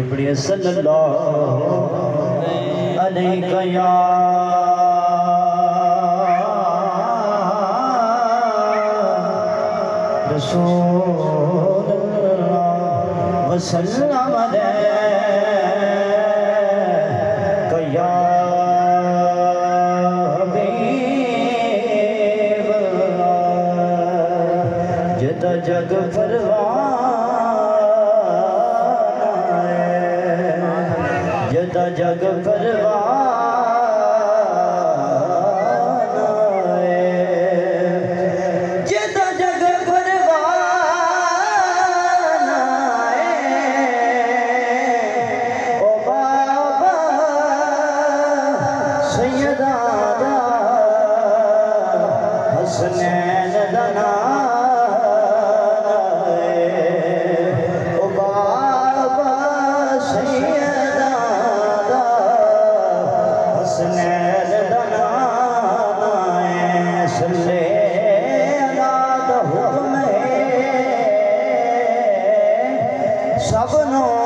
बढ़िया सल्लल्लाहु अलैहि या रसूल अल्लाह वसल्लम अलैहि या हबीब अल्लाह जदा जग जदा जग परवाना है, जदा जग परवाना है। ओ बाबा सैयदा दा हसनैन दा नाना है। ओ बाबा सैयदा हसनैन दा नाना है। सल्ले अला दा हुक्म है सबनों